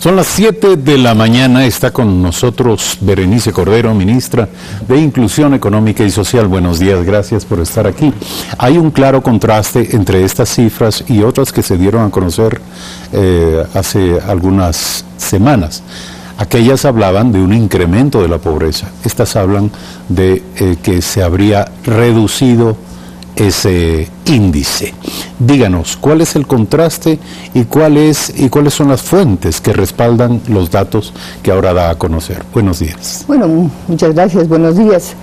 Son las 7 de la mañana, está con nosotros Berenice Cordero, ministra de Inclusión Económica y Social. Buenos días, gracias por estar aquí. Hay un claro contraste entre estas cifras y otras que se dieron a conocer hace algunas semanas. Aquellas hablaban de un incremento de la pobreza, estas hablan de que se habría reducido ese índice. Díganos, ¿cuál es el contraste y cuáles son las fuentes que respaldan los datos que ahora da a conocer? Buenos días. Bueno, muchas gracias, buenos días.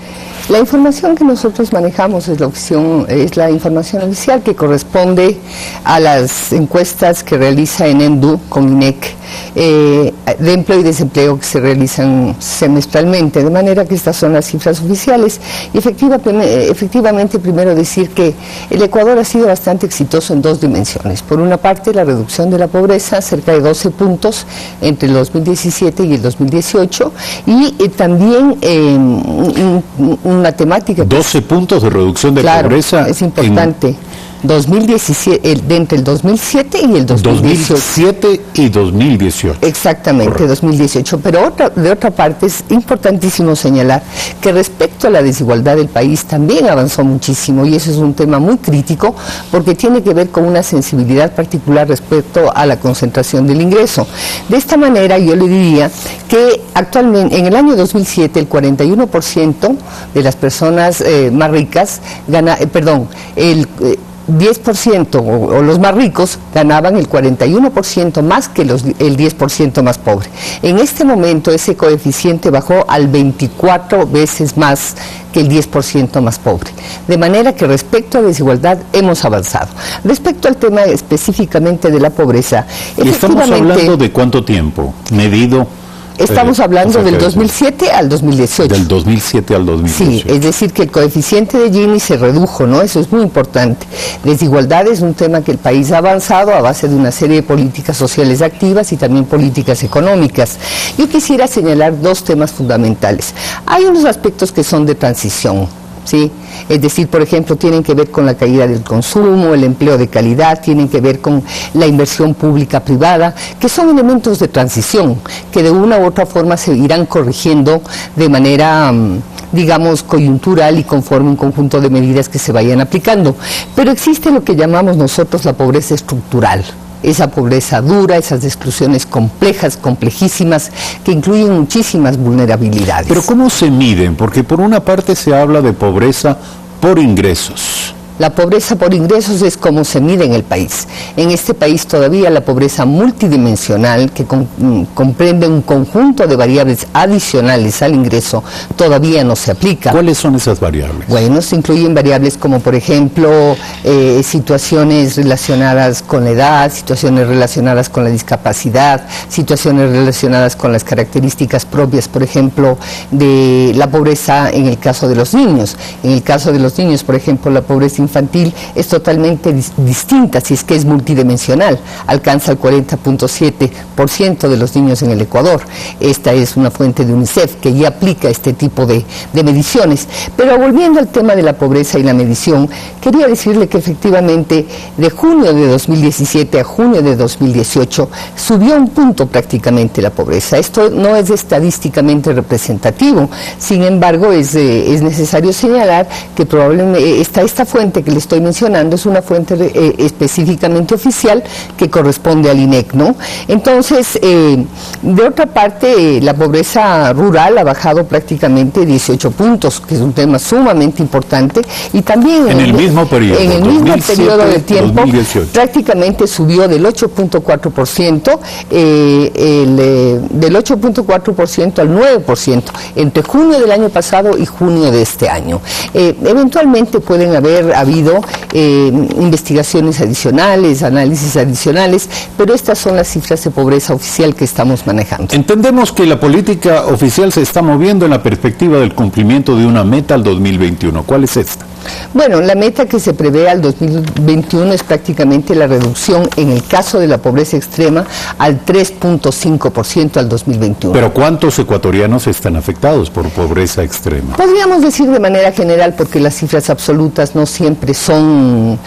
La información que nosotros manejamos es la información oficial que corresponde a las encuestas que realiza ENEDU con INEC de empleo y desempleo que se realizan semestralmente, de manera que estas son las cifras oficiales. Y efectivamente, primero decir que el Ecuador ha sido bastante exitoso en dos dimensiones. Por una parte, la reducción de la pobreza, cerca de 12 puntos entre el 2017 y el 2018, y también una temática... 12 puntos de reducción de pobreza. Es importante. 2017, entre el 2007 y el 2018. 2007 y 2018. Exactamente, correcto. 2018. Pero de otra parte es importantísimo señalar que respecto a la desigualdad del país también avanzó muchísimo, y eso es un tema muy crítico porque tiene que ver con una sensibilidad particular respecto a la concentración del ingreso. De esta manera yo le diría que actualmente, en el año 2007, el 41% de las personas más ricas el 10% o los más ricos ganaban el 41% más que el 10% más pobre. En este momento ese coeficiente bajó al 24 veces más que el 10% más pobre. De manera que respecto a desigualdad hemos avanzado. Respecto al tema específicamente de la pobreza... ¿Y estamos hablando de cuánto tiempo medido? Estamos hablando del 2007 al 2018. Del 2007 al 2018. Sí, es decir que el coeficiente de Gini se redujo, ¿no? Eso es muy importante. Desigualdad es un tema que el país ha avanzado a base de una serie de políticas sociales activas y también políticas económicas. Yo quisiera señalar dos temas fundamentales. Hay unos aspectos que son de transición, ¿sí? Es decir, por ejemplo, tienen que ver con la caída del consumo, el empleo de calidad, tienen que ver con la inversión pública-privada, que son elementos de transición, que de una u otra forma se irán corrigiendo de manera, digamos, coyuntural y conforme un conjunto de medidas que se vayan aplicando. Pero existe lo que llamamos nosotros la pobreza estructural. Esa pobreza dura, esas exclusiones complejas, complejísimas, que incluyen muchísimas vulnerabilidades. Pero ¿cómo se miden? Porque por una parte se habla de pobreza por ingresos. La pobreza por ingresos es como se mide en el país. En este país todavía la pobreza multidimensional, que comprende un conjunto de variables adicionales al ingreso, todavía no se aplica. ¿Cuáles son esas variables? Bueno, se incluyen variables como, por ejemplo, situaciones relacionadas con la edad, situaciones relacionadas con la discapacidad, situaciones relacionadas con las características propias, por ejemplo, de la pobreza en el caso de los niños. En el caso de los niños, por ejemplo, la pobreza infantil es totalmente distinta, si es que es multidimensional, alcanza el 40.7% de los niños en el Ecuador. Esta es una fuente de UNICEF que ya aplica este tipo de mediciones. Pero volviendo al tema de la pobreza y la medición, quería decirle que efectivamente de junio de 2017 a junio de 2018 subió un punto prácticamente la pobreza. Esto no es estadísticamente representativo, sin embargo es necesario señalar que probablemente esta fuente que le estoy mencionando es una fuente específicamente oficial que corresponde al INEC, ¿no? Entonces, de otra parte, la pobreza rural ha bajado prácticamente 18 puntos, que es un tema sumamente importante, y también en el mismo periodo, en el mismo periodo de tiempo, 2018. Prácticamente subió del 8.4%, del 8.4% al 9%, entre junio del año pasado y junio de este año. Eventualmente pueden haber habido investigaciones adicionales, análisis adicionales, pero estas son las cifras de pobreza oficial que estamos manejando. Entendemos que la política oficial se está moviendo en la perspectiva del cumplimiento de una meta al 2021. ¿Cuál es esta? Bueno, la meta que se prevé al 2021 es prácticamente la reducción, en el caso de la pobreza extrema, al 3.5% al 2021. ¿Pero cuántos ecuatorianos están afectados por pobreza extrema? Podríamos decir de manera general, porque las cifras absolutas no siempre son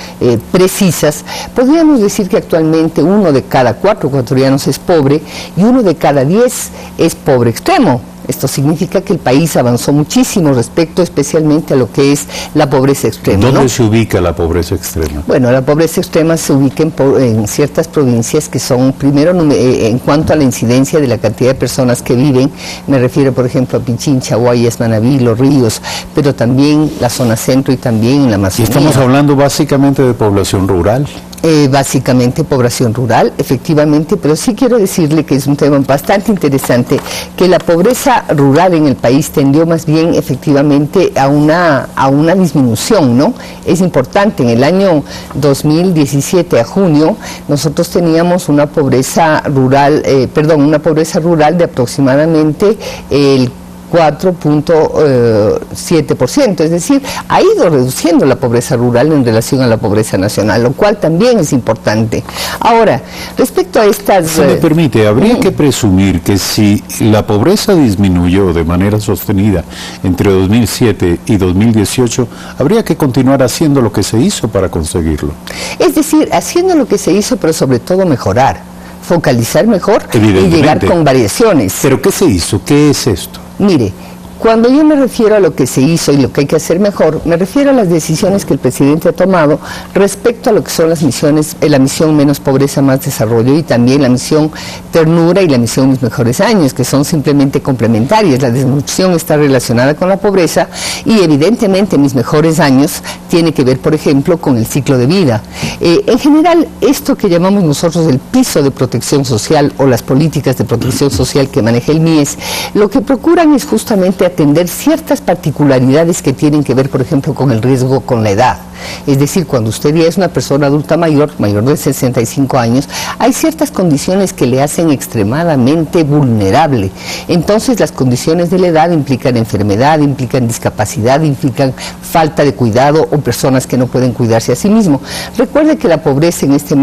precisas, podríamos decir que actualmente 1 de cada 4 ecuatorianos es pobre y 1 de cada 10 es pobre extremo. Esto significa que el país avanzó muchísimo respecto especialmente a lo que es la pobreza extrema. ¿Dónde ¿no? se ubica la pobreza extrema? Bueno, la pobreza extrema se ubica en ciertas provincias que son, primero, en cuanto a la incidencia de la cantidad de personas que viven, me refiero, por ejemplo, a Pichincha, Guayas, Manabí, Los Ríos, pero también la zona centro y también en la Amazonía. ¿Y estamos hablando básicamente de población rural? Básicamente población rural, efectivamente, pero sí quiero decirle que es un tema bastante interesante, que la pobreza rural en el país tendió más bien efectivamente a una disminución, ¿no? Es importante, en el año 2017 a junio, nosotros teníamos una pobreza rural, una pobreza rural de aproximadamente el 4.7%, es decir, ha ido reduciendo la pobreza rural en relación a la pobreza nacional, lo cual también es importante. Ahora, respecto a estas... Si me permite, habría que presumir que si la pobreza disminuyó de manera sostenida entre 2007 y 2018, habría que continuar haciendo lo que se hizo para conseguirlo. Es decir, haciendo lo que se hizo, pero sobre todo mejorar, focalizar mejor y llegar con variaciones. ¿Pero qué se hizo? ¿Qué es esto? Mire, cuando yo me refiero a lo que se hizo y lo que hay que hacer mejor, me refiero a las decisiones que el presidente ha tomado respecto a lo que son las misiones, la misión Menos Pobreza, Más Desarrollo, y también la misión Ternura y la misión Mis Mejores Años, que son simplemente complementarias. La desnutrición está relacionada con la pobreza y evidentemente Mis Mejores Años tiene que ver, por ejemplo, con el ciclo de vida. En general, esto que llamamos nosotros el piso de protección social o las políticas de protección social que maneja el MIES, lo que procuran es justamente atender ciertas particularidades que tienen que ver, por ejemplo, con el riesgo con la edad. Es decir, cuando usted ya es una persona adulta mayor de 65 años, hay ciertas condiciones que le hacen extremadamente vulnerable. Entonces, las condiciones de la edad implican enfermedad, implican discapacidad, implican falta de cuidado o personas que no pueden cuidarse a sí mismos. Recuerde que la pobreza en este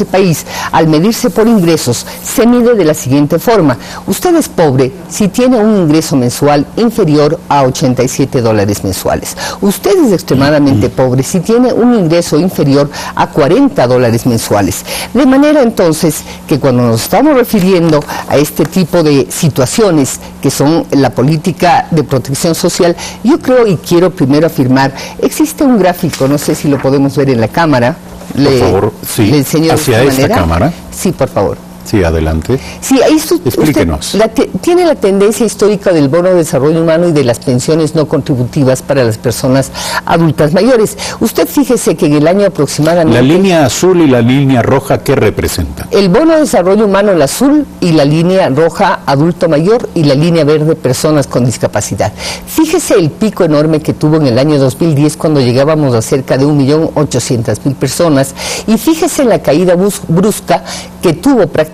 país, al medirse por ingresos, se mide de la siguiente forma. Usted es pobre si tiene un ingreso mensual inferior a $87 mensuales. Usted es extremadamente pobre si tiene un ingreso inferior a $40 mensuales. De manera entonces que cuando nos estamos refiriendo a este tipo de situaciones que son la política de protección social, yo creo y quiero primero afirmar, existe un gráfico, no sé si lo podemos ver en la cámara. Por favor, sí, le enseño hacia esta cámara. Sí, por favor. Sí, adelante. Sí, ahí explíquenos. Tiene la tendencia histórica del bono de desarrollo humano y de las pensiones no contributivas para las personas adultas mayores. Usted fíjese que en el año aproximadamente... La línea azul y la línea roja, ¿qué representan? El bono de desarrollo humano, el azul, y la línea roja, adulto mayor, y la línea verde, personas con discapacidad. Fíjese el pico enorme que tuvo en el año 2010 cuando llegábamos a cerca de 1.800.000 personas, y fíjese la caída brusca que tuvo prácticamente,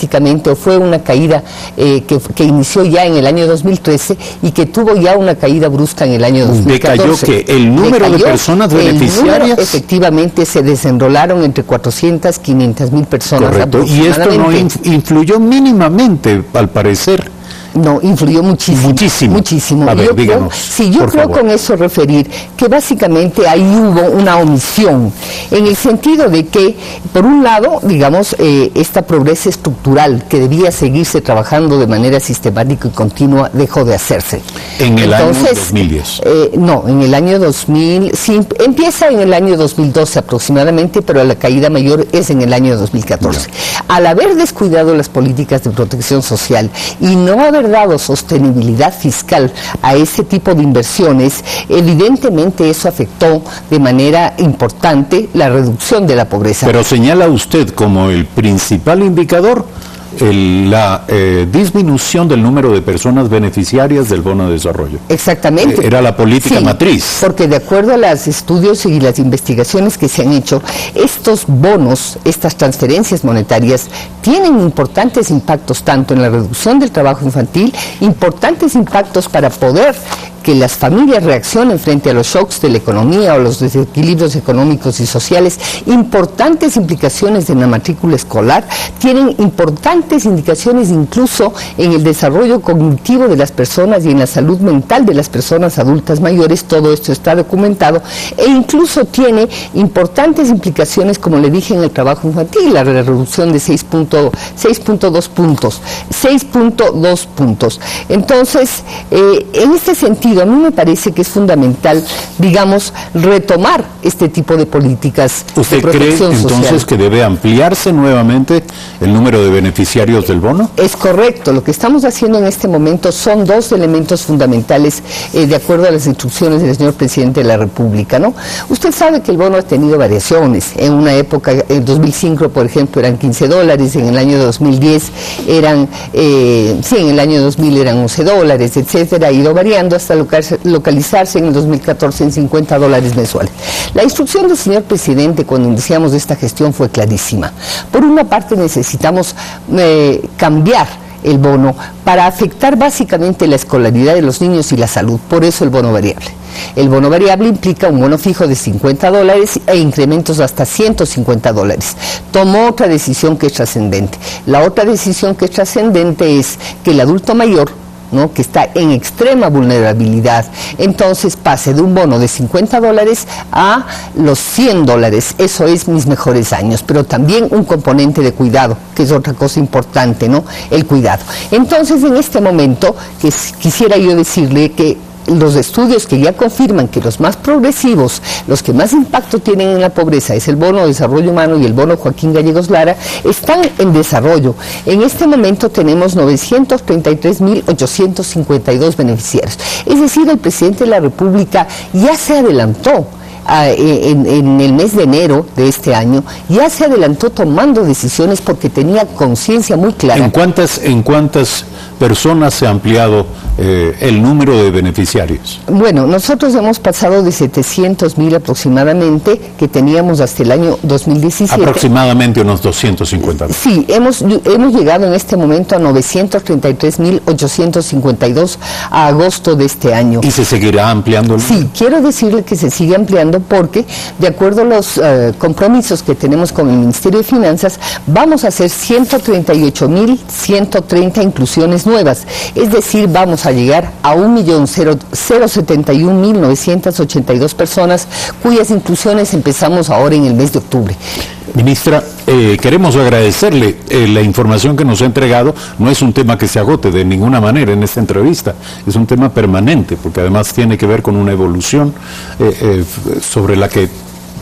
o fue una caída que inició ya en el año 2013 y que tuvo ya una caída brusca en el año 2014. ¿Decayó que el número de personas beneficiarias? Efectivamente, se desenrolaron entre 400 y 500.000 personas. Correcto, y esto no influyó mínimamente, al parecer. No, influyó muchísimo. Muchísimo. A ver, yo díganos, creo con eso referir que básicamente ahí hubo una omisión, en el sentido de que, por un lado, digamos, esta pobreza estructural que debía seguirse trabajando de manera sistemática y continua dejó de hacerse. En el año 2010. No, en el año 2000, sí, empieza en el año 2012 aproximadamente, pero la caída mayor es en el año 2014. Ya. Al haber descuidado las políticas de protección social y no haber dado sostenibilidad fiscal a ese tipo de inversiones, evidentemente eso afectó de manera importante la reducción de la pobreza. Pero señala usted como el principal indicador la disminución del número de personas beneficiarias del bono de desarrollo. Exactamente. Era la política matriz. Porque de acuerdo a los estudios y las investigaciones que se han hecho, estos bonos, estas transferencias monetarias, tienen importantes impactos tanto en la reducción del trabajo infantil, importantes impactos para poder que las familias reaccionen frente a los shocks de la economía o los desequilibrios económicos y sociales, importantes implicaciones en la matrícula escolar, tienen importantes indicaciones incluso en el desarrollo cognitivo de las personas y en la salud mental de las personas adultas mayores. Todo esto está documentado e incluso tiene importantes implicaciones, como le dije, en el trabajo infantil, la reducción de 6.2 puntos. Entonces, en este sentido, a mí me parece que es fundamental, digamos, retomar este tipo de políticas de protección social. ¿Usted cree entonces que debe ampliarse nuevamente el número de beneficiarios del bono? Es correcto. Lo que estamos haciendo en este momento son dos elementos fundamentales, de acuerdo a las instrucciones del señor presidente de la República, ¿no? Usted sabe que el bono ha tenido variaciones. En una época, en 2005, por ejemplo, eran $15, en el año 2010 eran, en el año 2000 eran $11, etcétera, ha ido variando hasta localizarse en el 2014 en $50 mensuales. La instrucción del señor presidente cuando iniciamos esta gestión fue clarísima. Por una parte necesitamos cambiar el bono para afectar básicamente la escolaridad de los niños y la salud, por eso el bono variable. El bono variable implica un bono fijo de $50 e incrementos hasta $150. Tomó otra decisión que es trascendente. La otra decisión que es trascendente es que el adulto mayor, ¿no?, que está en extrema vulnerabilidad, entonces pase de un bono de $50 a los $100. Eso es mis mejores años, pero también un componente de cuidado, que es otra cosa importante, ¿no?, el cuidado. Entonces, en este momento, quisiera yo decirle que los estudios que ya confirman que los más progresivos, los que más impacto tienen en la pobreza, es el bono de desarrollo humano y el bono Joaquín Gallegos Lara, están en desarrollo. En este momento tenemos 933.852 beneficiarios. Es decir, el presidente de la República ya se adelantó. En el mes de enero de este año, ya se adelantó tomando decisiones porque tenía conciencia muy clara. ¿En cuántas personas se ha ampliado el número de beneficiarios? Bueno, nosotros hemos pasado de 700.000 aproximadamente, que teníamos hasta el año 2017. Aproximadamente unos 250.000. Sí, hemos llegado en este momento a 933.852 a agosto de este año. ¿Y se seguirá ampliando? Sí, quiero decirle que se sigue ampliando porque, de acuerdo a los compromisos que tenemos con el Ministerio de Finanzas, vamos a hacer 138.130 inclusiones nuevas. Es decir, vamos a llegar a 1.071.982 personas, cuyas inclusiones empezamos ahora en el mes de octubre. Ministra, queremos agradecerle la información que nos ha entregado. No es un tema que se agote de ninguna manera en esta entrevista, es un tema permanente, porque además tiene que ver con una evolución sobre la que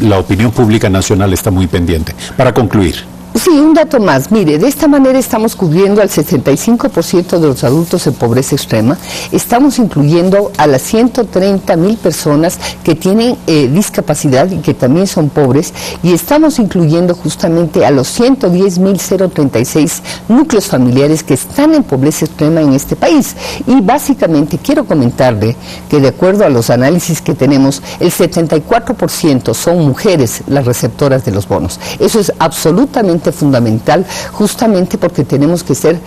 la opinión pública nacional está muy pendiente. Para concluir. Sí, un dato más. Mire, de esta manera estamos cubriendo al 65% de los adultos en pobreza extrema. Estamos incluyendo a las 130.000 personas que tienen discapacidad y que también son pobres. Y estamos incluyendo justamente a los 110.036 núcleos familiares que están en pobreza extrema en este país. Y básicamente quiero comentarle que de acuerdo a los análisis que tenemos, el 74% son mujeres las receptoras de los bonos. Eso es absolutamente fundamental, justamente porque tenemos que ser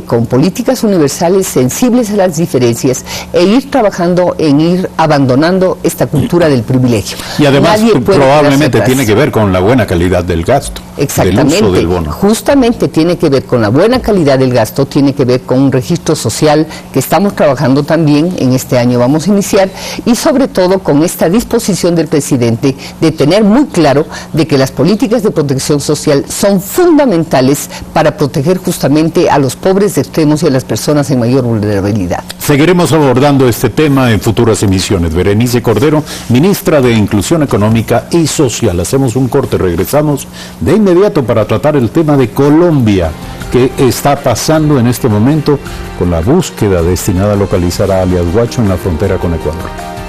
con políticas universales sensibles a las diferencias e ir trabajando en ir abandonando esta cultura del privilegio. Y además probablemente tiene que ver con la buena calidad del gasto. Exactamente, del uso del bono. Justamente tiene que ver con la buena calidad del gasto, tiene que ver con un registro social que estamos trabajando también, en este año vamos a iniciar, y sobre todo con esta disposición del presidente de tener muy claro de que las políticas de protección social son fundamentales para proteger justamente a los pobres extremos y a las personas en mayor vulnerabilidad. Seguiremos abordando este tema en futuras emisiones. Berenice Cordero, ministra de Inclusión Económica y Social. Hacemos un corte, regresamos de inmediato para tratar el tema de Colombia, que está pasando en este momento con la búsqueda destinada a localizar a alias Guacho en la frontera con Ecuador.